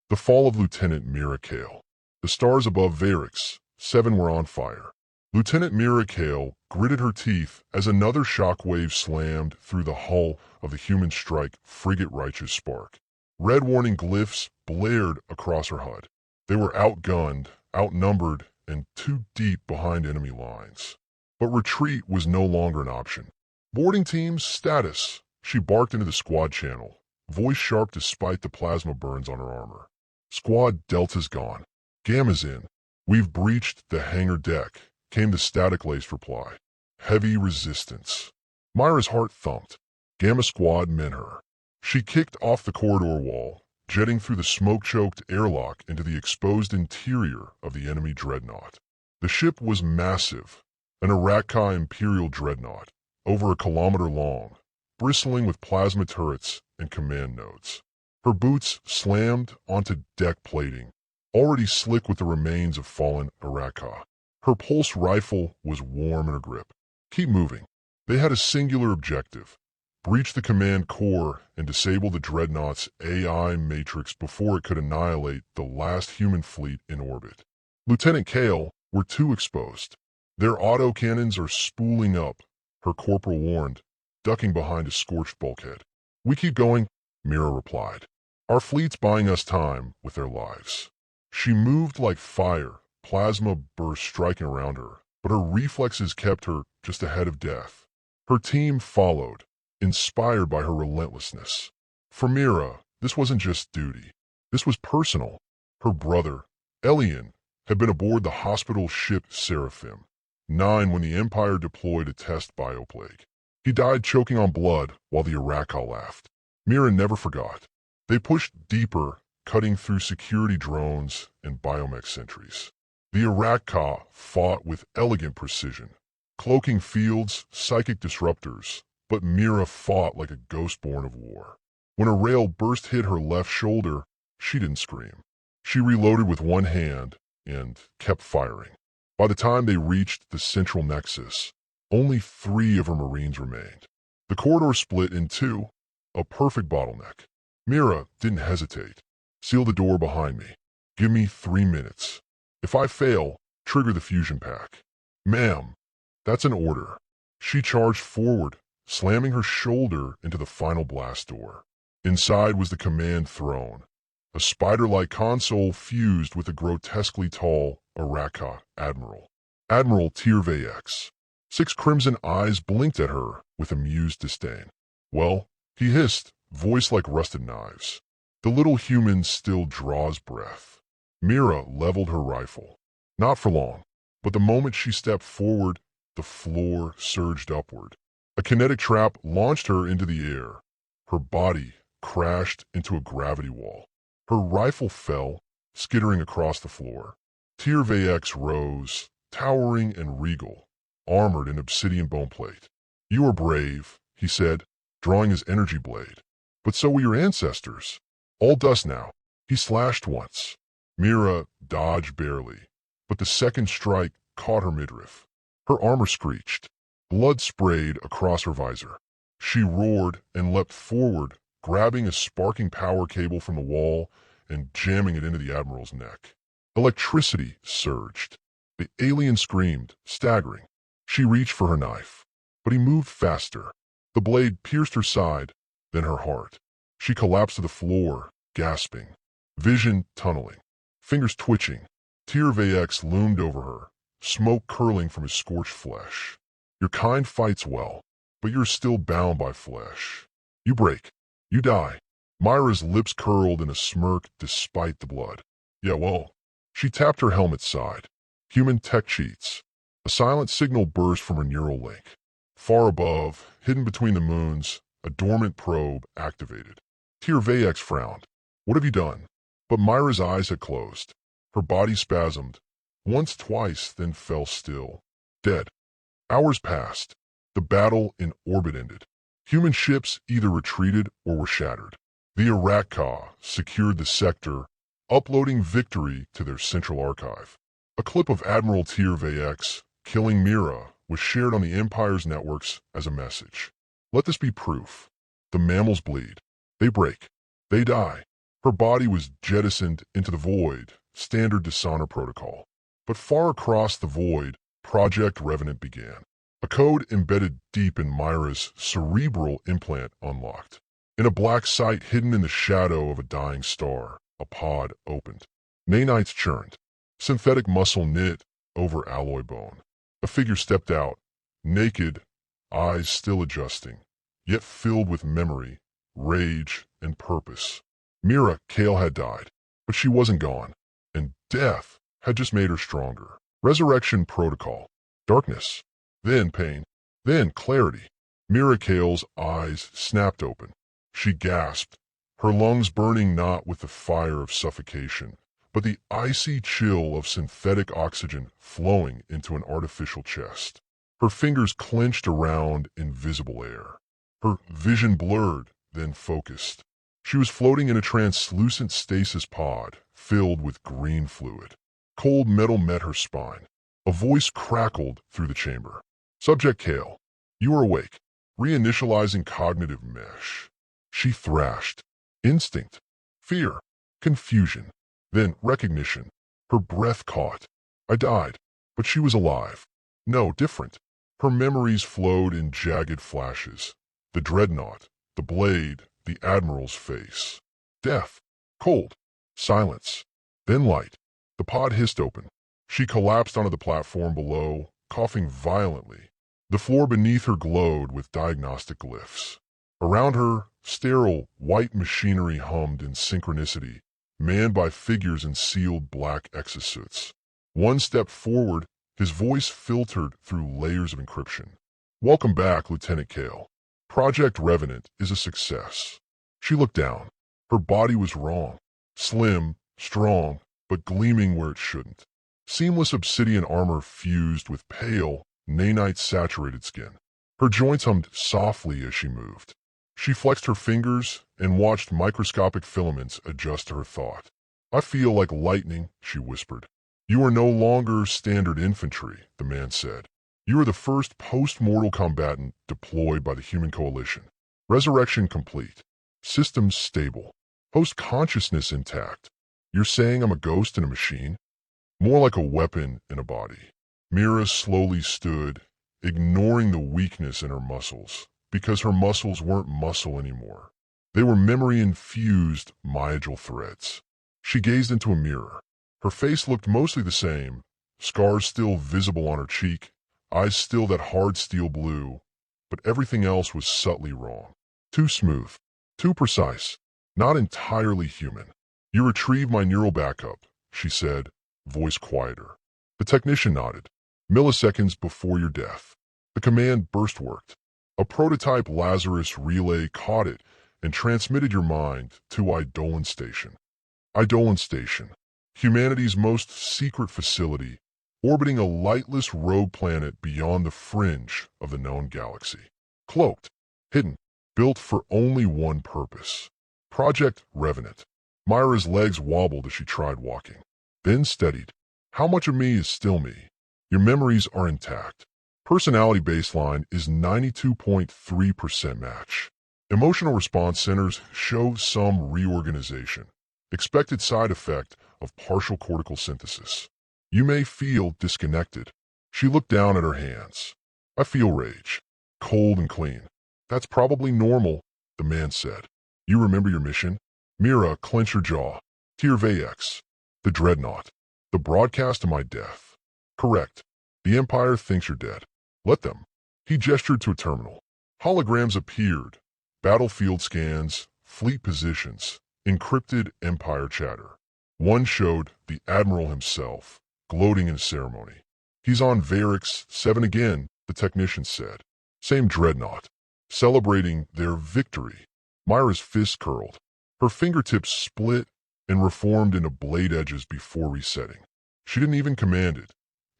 The fall of Lieutenant Mira Kael. The stars above Varix, 7 were on fire. Lieutenant Mira Kael gritted her teeth as another shockwave slammed through the hull of the human strike frigate Righteous Spark. Red warning glyphs blared across her HUD. They were outgunned, outnumbered, and too deep behind enemy lines. But retreat was no longer an option. Boarding teams, status. She barked into the squad channel, voice sharp despite the plasma burns on her armor. Squad Delta's gone. Gamma's in. We've breached the hangar deck, came the static-laced reply. Heavy resistance. Myra's heart thumped. Gamma Squad meant her. She kicked off the corridor wall, jetting through the smoke-choked airlock into the exposed interior of the enemy dreadnought. The ship was massive, an Arrakha Imperial dreadnought, over a kilometer long, bristling with plasma turrets and command nodes. Her boots slammed onto deck plating, already slick with the remains of fallen Arrakha. Her pulse rifle was warm in her grip. Keep moving. They had a singular objective: breach the command core and disable the dreadnought's AI matrix before it could annihilate the last human fleet in orbit. Lieutenant Kael were too exposed. Their autocannons are spooling up, her corporal warned, ducking behind a scorched bulkhead. We keep going, Mira replied. Our fleet's buying us time with their lives. She moved like fire, plasma burst striking around her, but her reflexes kept her just ahead of death. Her team followed, inspired by her relentlessness. For Mira, this wasn't just duty. This was personal. Her brother, Elian, had been aboard the hospital ship Seraphim, 9 when the Empire deployed a test bioplague. He died choking on blood while the Arrakha laughed. Mira never forgot. They pushed deeper, cutting through security drones and biomech sentries. The Arrakha fought with elegant precision, cloaking fields, psychic disruptors, but Mira fought like a ghost born of war. When a rail burst hit her left shoulder, she didn't scream. She reloaded with one hand and kept firing. By the time they reached the central nexus, only 3 of her Marines remained. The corridor split in 2, a perfect bottleneck. Mira didn't hesitate. Seal the door behind me. Give me 3 minutes. If I fail, trigger the fusion pack. Ma'am, that's an order. She charged forward, slamming her shoulder into the final blast door. Inside was the command throne, a spider-like console fused with a grotesquely tall Arrakha admiral. Admiral Tirvex. 6 crimson eyes blinked at her with amused disdain. Well, he hissed, voice like rusted knives. The little human still draws breath. Mira leveled her rifle. Not for long, but the moment she stepped forward, the floor surged upward. A kinetic trap launched her into the air. Her body crashed into a gravity wall. Her rifle fell, skittering across the floor. Tirvex rose, towering and regal, armored in obsidian boneplate. You are brave, he said, drawing his energy blade. But so were your ancestors. All dust now. He slashed once. Mira dodged barely, but the second strike caught her midriff. Her armor screeched. Blood sprayed across her visor. She roared and leapt forward, grabbing a sparking power cable from the wall and jamming it into the Admiral's neck. Electricity surged. The alien screamed, staggering. She reached for her knife, but he moved faster. The blade pierced her side, then her heart. She collapsed to the floor, gasping. Vision tunneling. Fingers twitching. Tirvex loomed over her, smoke curling from his scorched flesh. Your kind fights well, but you're still bound by flesh. You break. You die. Myra's lips curled in a smirk despite the blood. Yeah, well. She tapped her helmet's side. Human tech cheats. A silent signal burst from her neural link. Far above, hidden between the moons, a dormant probe activated. Tirvex frowned. What have you done? But Myra's eyes had closed. Her body spasmed. Once, twice, then fell still. Dead. Hours passed. The battle in orbit ended. Human ships either retreated or were shattered. The Arrakha secured the sector, uploading victory to their central archive. A clip of Admiral Tirvex killing Mira was shared on the Empire's networks as a message. Let this be proof. The mammals bleed. They break. They die. Her body was jettisoned into the void, standard dishonor protocol. But far across the void, Project Revenant began. A code embedded deep in Mira's cerebral implant unlocked. In a black site hidden in the shadow of a dying star, a pod opened. Nanites churned. Synthetic muscle knit over alloy bone. A figure stepped out, naked, eyes still adjusting, yet filled with memory, rage, and purpose. Mira Kael had died, but she wasn't gone, and death had just made her stronger. Resurrection protocol. Darkness. Then pain. Then clarity. Mira Kael's eyes snapped open. She gasped, her lungs burning not with the fire of suffocation, but the icy chill of synthetic oxygen flowing into an artificial chest. Her fingers clenched around invisible air. Her vision blurred, then focused. She was floating in a translucent stasis pod filled with green fluid. Cold metal met her spine. A voice crackled through the chamber. Subject Kael, you are awake. Reinitializing cognitive mesh. She thrashed. Instinct. Fear. Confusion. Then recognition. Her breath caught. I died, but she was alive. No, different. Her memories flowed in jagged flashes. The dreadnought, the blade, the admiral's face. Death. Cold. Silence. Then light. The pod hissed open. She collapsed onto the platform below, coughing violently. The floor beneath her glowed with diagnostic glyphs. Around her, sterile, white machinery hummed in synchronicity, manned by figures in sealed black exosuits. One step forward, his voice filtered through layers of encryption. Welcome back, Lieutenant Kael. Project Revenant is a success. She looked down. Her body was wrong. Slim, strong, but gleaming where it shouldn't. Seamless obsidian armor fused with pale, nanite-saturated skin. Her joints hummed softly as she moved. She flexed her fingers and watched microscopic filaments adjust to her thought. I feel like lightning, she whispered. You are no longer standard infantry, the man said. You are the first post-mortal combatant deployed by the human coalition. Resurrection complete. Systems stable. Post-consciousness intact. You're saying I'm a ghost in a machine? More like a weapon in a body. Mira slowly stood, ignoring the weakness in her muscles, because her muscles weren't muscle anymore. They were memory-infused myagel threads. She gazed into a mirror. Her face looked mostly the same, scars still visible on her cheek, eyes still that hard steel blue, but everything else was subtly wrong. Too smooth, too precise, not entirely human. You retrieved my neural backup, she said, voice quieter. The technician nodded. Milliseconds before your death. The command burst worked. A prototype Lazarus relay caught it and transmitted your mind to Eidolon Station. Eidolon Station, humanity's most secret facility, orbiting a lightless rogue planet beyond the fringe of the known galaxy. Cloaked, hidden, built for only one purpose. Project Revenant. Mira's legs wobbled as she tried walking, then steadied. How much of me is still me? Your memories are intact. Personality baseline is 92.3% match. Emotional response centers show some reorganization. Expected side effect of partial cortical synthesis. You may feel disconnected. She looked down at her hands. I feel rage. Cold and clean. That's probably normal, the man said. You remember your mission? Mira clenched her jaw. Tier Vax. The dreadnought. The broadcast of my death. Correct. The Empire thinks you're dead. Let them. He gestured to a terminal. Holograms appeared. Battlefield scans, fleet positions, encrypted Empire chatter. One showed the Admiral himself, gloating in a ceremony. He's on Varix 7 again, the technician said. Same dreadnought. Celebrating their victory. Mira's fist curled. Her fingertips split and reformed into blade edges before resetting. She didn't even command it.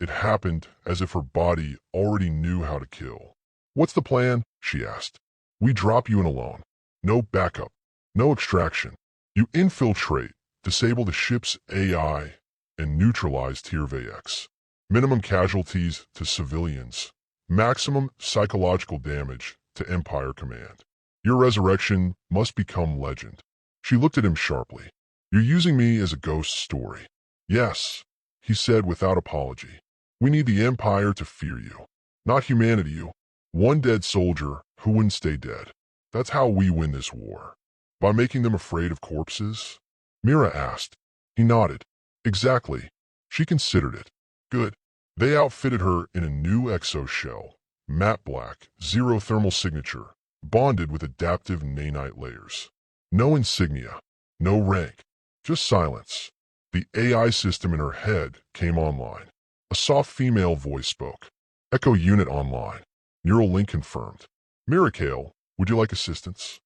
It happened as if her body already knew how to kill. What's the plan? She asked. We drop you in alone. No backup. No extraction. You infiltrate, disable the ship's AI, and neutralize Tier VX. Minimum casualties to civilians. Maximum psychological damage to Empire Command. Your resurrection must become legend. She looked at him sharply. You're using me as a ghost story. Yes, he said without apology. We need the Empire to fear you, not humanity you. One dead soldier who wouldn't stay dead. That's how we win this war. By making them afraid of corpses? Mira asked. He nodded. Exactly. She considered it. Good. They outfitted her in a new exoshell, matte black, zero thermal signature, bonded with adaptive nanite layers. No insignia, no rank, just silence. The AI system in her head came online. A soft female voice spoke. Echo unit online. Neural link confirmed. Mira Kael, would you like assistance?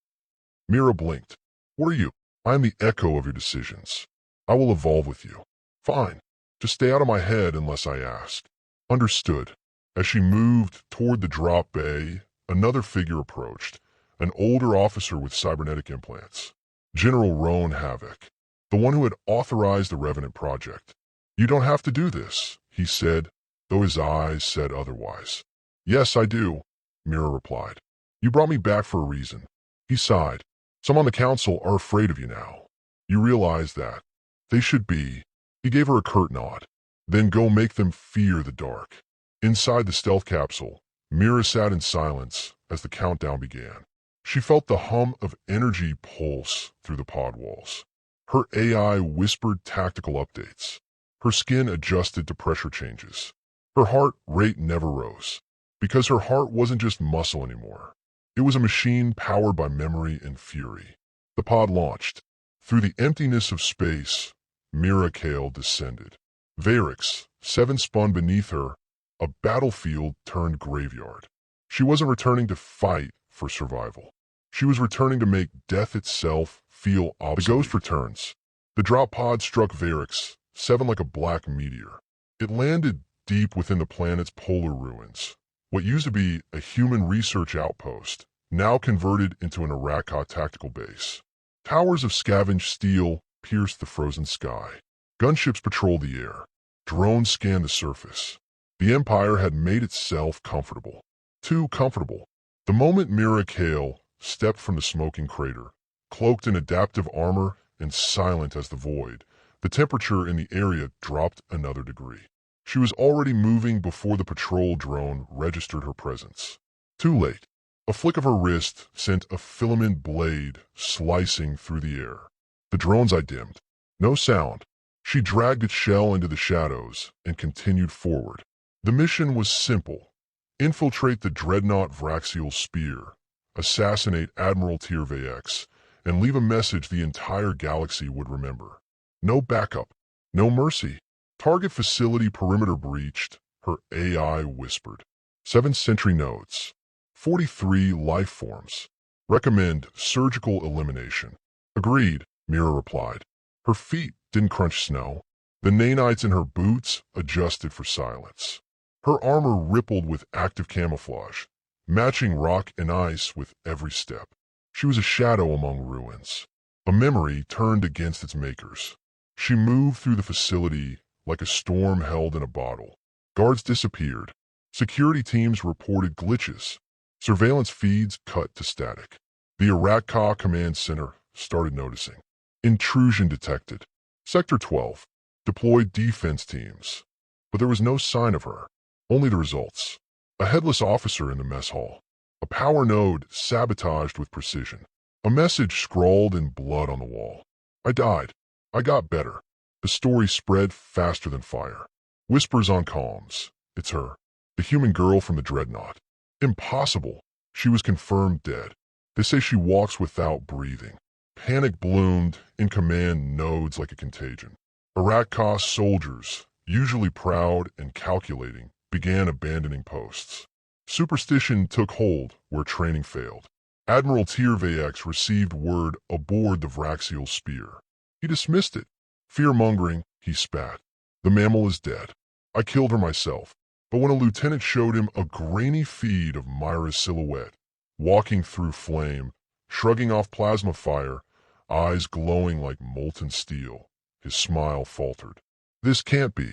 Mira blinked. What are you? I am the echo of your decisions. I will evolve with you. Fine. Just stay out of my head unless I ask. Understood. As she moved toward the drop bay, another figure approached, an older officer with cybernetic implants. General Roan Havoc, the one who had authorized the Revenant project. You don't have to do this, he said, though his eyes said otherwise. Yes, I do, Mira replied. You brought me back for a reason. He sighed. Some on the council are afraid of you now. You realize that. They should be. He gave her a curt nod. Then go make them fear the dark. Inside the stealth capsule, Mira sat in silence as the countdown began. She felt the hum of energy pulse through the pod walls. Her AI whispered tactical updates. Her skin adjusted to pressure changes. Her heart rate never rose, because her heart wasn't just muscle anymore. It was a machine powered by memory and fury. The pod launched. Through the emptiness of space, Mira Kael descended. Varix, 7 spun beneath her, a battlefield turned graveyard. She wasn't returning to fight for survival. She was returning to make death itself feel obsolete. The ghost returns. The drop pod struck Varix, 7 like a black meteor. It landed deep within the planet's polar ruins. What used to be a human research outpost, now converted into an Arrakha tactical base. Towers of scavenged steel pierced the frozen sky. Gunships patrolled the air. Drones scanned the surface. The Empire had made itself comfortable. Too comfortable. The moment Mira Kael stepped from the smoking crater, cloaked in adaptive armor and silent as the void, the temperature in the area dropped another degree. She was already moving before the patrol drone registered her presence. Too late. A flick of her wrist sent a filament blade slicing through the air. The drone's eye dimmed. No sound. She dragged its shell into the shadows and continued forward. The mission was simple. Infiltrate the dreadnought Vraxial Spear, assassinate Admiral Tyrvaex, and leave a message the entire galaxy would remember. No backup. No mercy. Target facility perimeter breached, her AI whispered. 7 sentry nodes. 43 life forms. Recommend surgical elimination. Agreed, Mira replied. Her feet didn't crunch snow. The nanites in her boots adjusted for silence. Her armor rippled with active camouflage, matching rock and ice with every step. She was a shadow among ruins. A memory turned against its makers. She moved through the facility like a storm held in a bottle. Guards disappeared. Security teams reported glitches. Surveillance feeds cut to static. The Arrakha Command Center started noticing. Intrusion detected. Sector 12 deployed defense teams. But there was no sign of her. Only the results. A headless officer in the mess hall. A power node sabotaged with precision. A message scrawled in blood on the wall. I died. I got better. The story spread faster than fire. Whispers on comms. It's her. The human girl from the dreadnought. Impossible. She was confirmed dead. They say she walks without breathing. Panic bloomed in command nodes like a contagion. Arrakha soldiers, usually proud and calculating, began abandoning posts. Superstition took hold where training failed. Admiral Tyrvaex received word aboard the Vraxial Spear. He dismissed it. Fear-mongering, he spat. The mammal is dead. I killed her myself. But when a lieutenant showed him a grainy feed of Mira's silhouette, walking through flame, shrugging off plasma fire, eyes glowing like molten steel, his smile faltered. This can't be.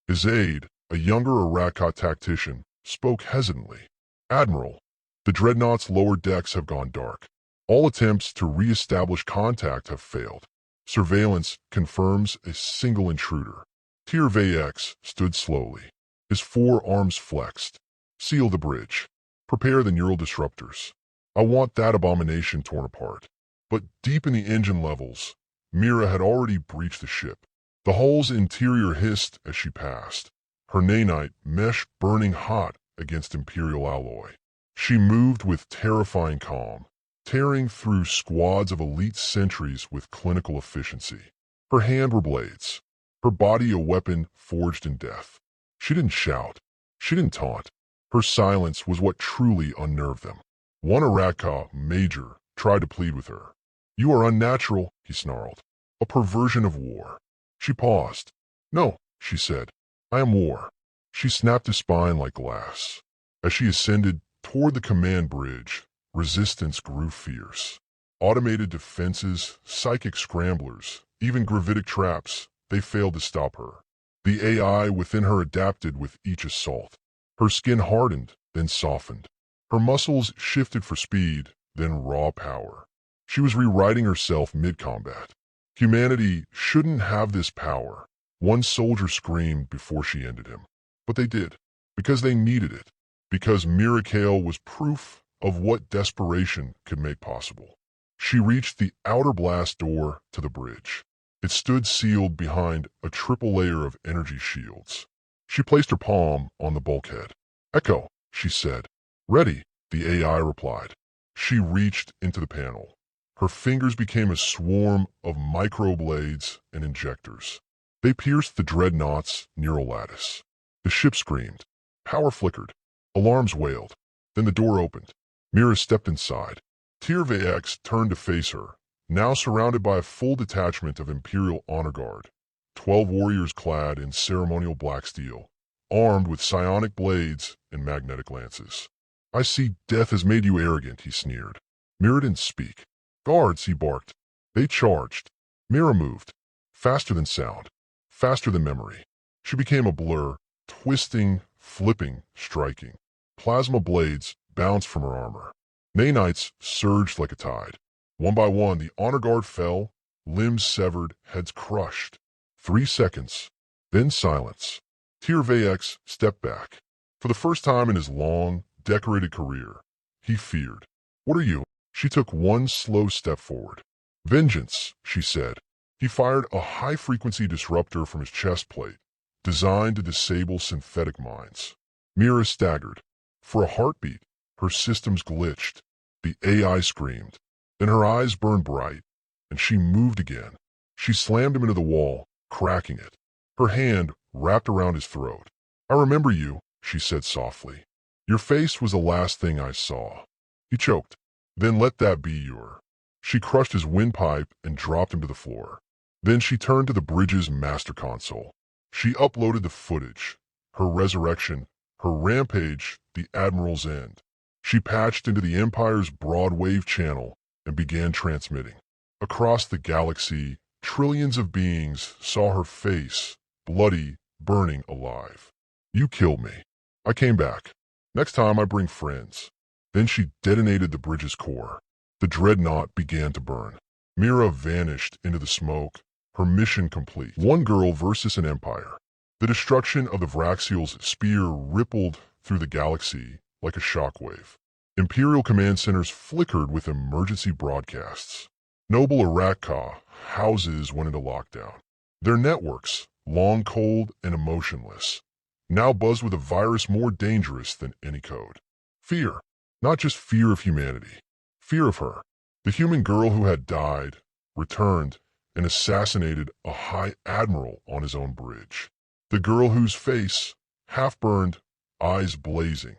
His aide, a younger Arrakha tactician, spoke hesitantly. Admiral, the dreadnought's lower decks have gone dark. All attempts to re-establish contact have failed. Surveillance confirms a single intruder. Tier-VX stood slowly, his forearms flexed. Seal the bridge. Prepare the neural disruptors. I want that abomination torn apart. But deep in the engine levels, Mira had already breached the ship. The hull's interior hissed as she passed, her nanite mesh burning hot against Imperial alloy. She moved with terrifying calm, tearing through squads of elite sentries with clinical efficiency. Her hand were blades, her body a weapon forged in death. She didn't shout. She didn't taunt. Her silence was what truly unnerved them. One Araka major tried to plead with her. "You are unnatural," he snarled. "A perversion of war." She paused. "No," she said. "I am war." She snapped his spine like glass. As she ascended toward the command bridge, resistance grew fierce. Automated defenses, psychic scramblers, even gravitic traps, they failed to stop her. The AI within her adapted with each assault. Her skin hardened, then softened. Her muscles shifted for speed, then raw power. She was rewriting herself mid-combat. Humanity shouldn't have this power. One soldier screamed before she ended him. But they did, because they needed it, because Mira Kael was proof of what desperation could make possible. She reached the outer blast door to the bridge. It stood sealed behind a triple layer of energy shields. She placed her palm on the bulkhead. "Echo," she said. "Ready," the AI replied. She reached into the panel. Her fingers became a swarm of microblades and injectors. They pierced the dreadnought's neural lattice. The ship screamed. Power flickered. Alarms wailed. Then the door opened. Mira stepped inside. Tier-VX turned to face her, now surrounded by a full detachment of Imperial Honor Guard. 12 warriors clad in ceremonial black steel, armed with psionic blades and magnetic lances. "I see death has made you arrogant," he sneered. Mira didn't speak. "Guards," he barked. They charged. Mira moved. Faster than sound. Faster than memory. She became a blur, twisting, flipping, striking. Plasma blades bounced from her armor. Nanites surged like a tide. One by one, the honor guard fell, limbs severed, heads crushed. 3 seconds. Then silence. Tier-VX stepped back. For the first time in his long, decorated career, he feared. "What are you?" She took one slow step forward. "Vengeance," she said. He fired a high-frequency disruptor from his chest plate, designed to disable synthetic minds. Mira staggered. For a heartbeat, her systems glitched. The AI screamed. Then her eyes burned bright, and she moved again. She slammed him into the wall, cracking it. Her hand wrapped around his throat. "I remember you," she said softly. "Your face was the last thing I saw." He choked. "Then let that be your..." She crushed his windpipe and dropped him to the floor. Then she turned to the bridge's master console. She uploaded the footage. Her resurrection, her rampage, the Admiral's end. She patched into the Empire's broad wave channel and began transmitting. Across the galaxy, trillions of beings saw her face, bloody, burning alive. "You killed me. I came back. Next time I bring friends." Then she detonated the bridge's core. The dreadnought began to burn. Mira vanished into the smoke, her mission complete. One girl versus an empire. The destruction of the Vraxial's spear rippled through the galaxy like a shockwave. Imperial command centers flickered with emergency broadcasts. Noble Araka houses went into lockdown. Their networks, long cold and emotionless, now buzzed with a virus more dangerous than any code. Fear. Not just fear of humanity. Fear of her. The human girl who had died, returned, and assassinated a high admiral on his own bridge. The girl whose face, half-burned, eyes blazing,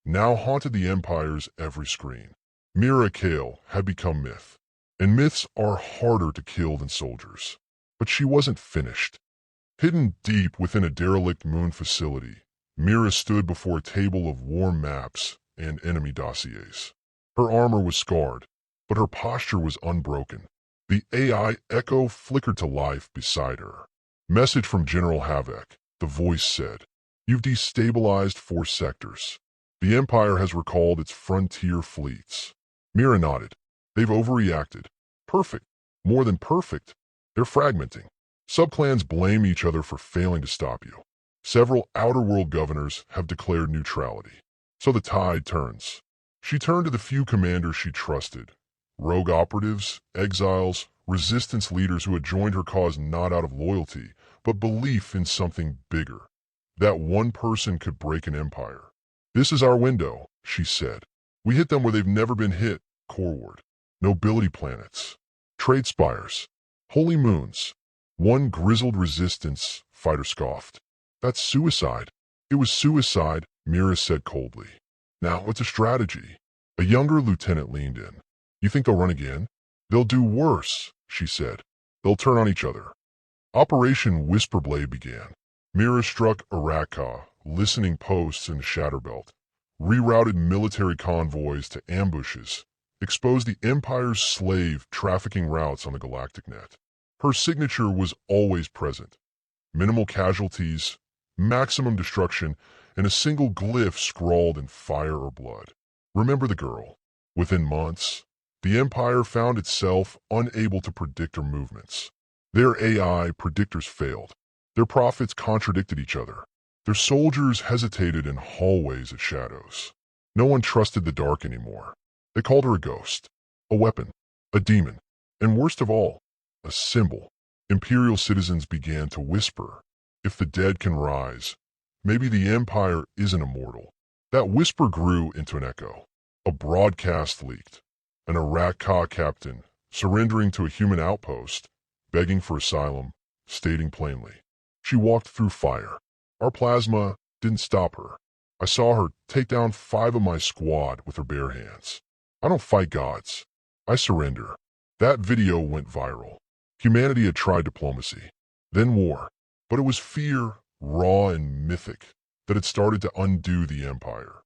now haunted the Empire's every screen. Mira Kael had become myth, and myths are harder to kill than soldiers. But she wasn't finished. Hidden deep within a derelict moon facility, Mira stood before a table of war maps and enemy dossiers. Her armor was scarred, but her posture was unbroken. The AI Echo flickered to life beside her. "Message from General Havoc," the voice said. "You've destabilized 4 sectors. The Empire has recalled its frontier fleets." Mira nodded. They've overreacted. Perfect. More than perfect. They're fragmenting. Subclans blame each other for failing to stop you. Several outer world governors have declared neutrality. So the tide turns. She turned to the few commanders she trusted. Rogue operatives, exiles, resistance leaders who had joined her cause not out of loyalty, but belief in something bigger. That one person could break an empire. This is our window, she said. We hit them where they've never been hit, Coreward. Nobility planets. Trade spires. Holy moons. One grizzled resistance fighter scoffed. That's suicide. It was suicide, Mira said coldly. Now, what's a strategy? A younger lieutenant leaned in. You think they'll run again? They'll do worse, she said. They'll turn on each other. Operation Whisperblade began. Mira struck Araka, listening posts in the Shatterbelt, rerouted military convoys to ambushes, exposed the Empire's slave trafficking routes on the Galactic net. Her signature was always present. Minimal casualties, maximum destruction, and a single glyph scrawled in fire or blood. Remember the girl. Within months, the Empire found itself unable to predict her movements. Their AI predictors failed. Their prophets contradicted each other. Their soldiers hesitated in hallways at shadows. No one trusted the dark anymore. They called her a ghost, a weapon, a demon, and worst of all, a symbol. Imperial citizens began to whisper, if the dead can rise, maybe the Empire isn't immortal. That whisper grew into an echo. A broadcast leaked. An Araka captain, surrendering to a human outpost, begging for asylum, stating plainly, she walked through fire. Our plasma didn't stop her. I saw her take down 5 of my squad with her bare hands. I don't fight gods. I surrender. That video went viral. Humanity had tried diplomacy, then war, but it was fear, raw and mythic, that had started to undo the Empire.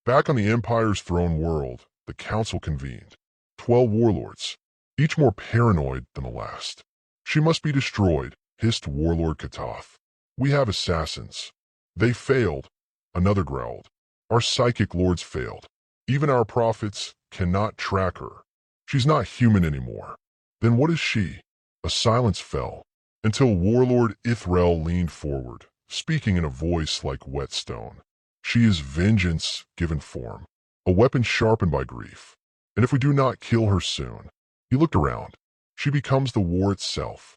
Back on the Empire's throne world, the council convened. 12 warlords, each more paranoid than the last. She must be destroyed, hissed Warlord Katath. We have assassins. They failed, another growled. Our psychic lords failed. Even our prophets cannot track her. She's not human anymore. Then what is she? A silence fell, until Warlord Ithrel leaned forward, speaking in a voice like whetstone. She is vengeance given form, a weapon sharpened by grief. And if we do not kill her soon, he looked around, she becomes the war itself.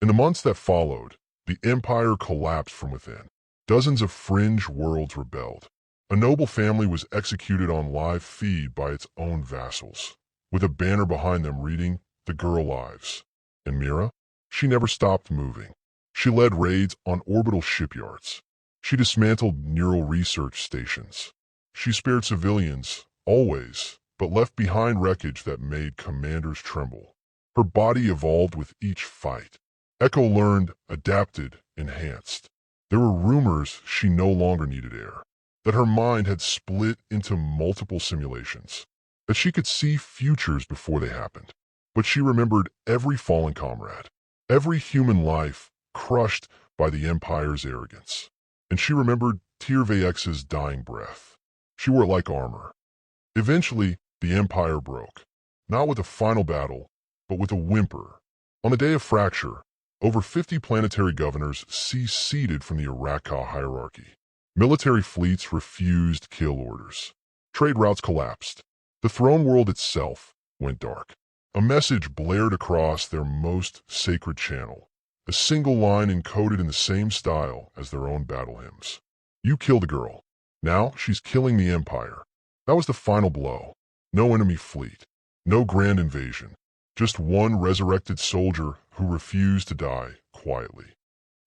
In the months that followed, the Empire collapsed from within. Dozens of fringe worlds rebelled. A noble family was executed on live feed by its own vassals, with a banner behind them reading, "The Girl Lives." And Mira? She never stopped moving. She led raids on orbital shipyards. She dismantled neural research stations. She spared civilians, always, but left behind wreckage that made commanders tremble. Her body evolved with each fight. Echo learned, adapted, enhanced. There were rumors she no longer needed air, that her mind had split into multiple simulations, that she could see futures before they happened. But she remembered every fallen comrade, every human life crushed by the Empire's arrogance. And she remembered Tyrvex's dying breath. She wore it like armor. Eventually, the Empire broke, not with a final battle, but with a whimper. On the day of fracture, over 50 planetary governors seceded from the Araka hierarchy. Military fleets refused kill orders. Trade routes collapsed. The throne world itself went dark. A message blared across their most sacred channel, a single line encoded in the same style as their own battle hymns. You killed a girl. Now she's killing the Empire. That was the final blow. No enemy fleet. No grand invasion. Just one resurrected soldier who refused to die quietly.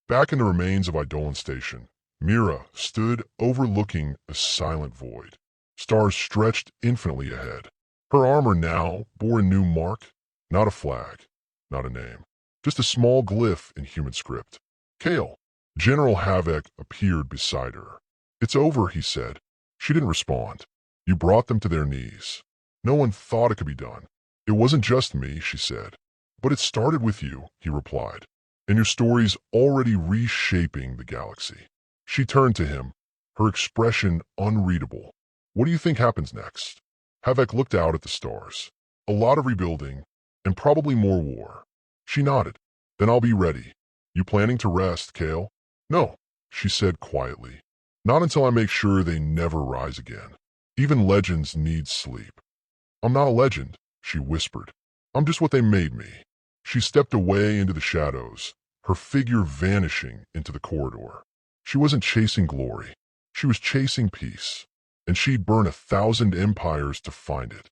Back in the remains of Eidolon Station, Mira stood overlooking a silent void. Stars stretched infinitely ahead. Her armor now bore a new mark, not a flag, not a name, just a small glyph in human script. Kael. General Havoc appeared beside her. It's over, he said. She didn't respond. You brought them to their knees. No one thought it could be done. It wasn't just me, she said. But it started with you, he replied. And your story's already reshaping the galaxy. She turned to him, her expression unreadable. What do you think happens next? Havoc looked out at the stars. A lot of rebuilding, and probably more war. She nodded. Then I'll be ready. You planning to rest, Kael? No, she said quietly. Not until I make sure they never rise again. Even legends need sleep. I'm not a legend, she whispered. I'm just what they made me. She stepped away into the shadows, her figure vanishing into the corridor. She wasn't chasing glory. She was chasing peace, and she'd burn 1,000 empires to find it.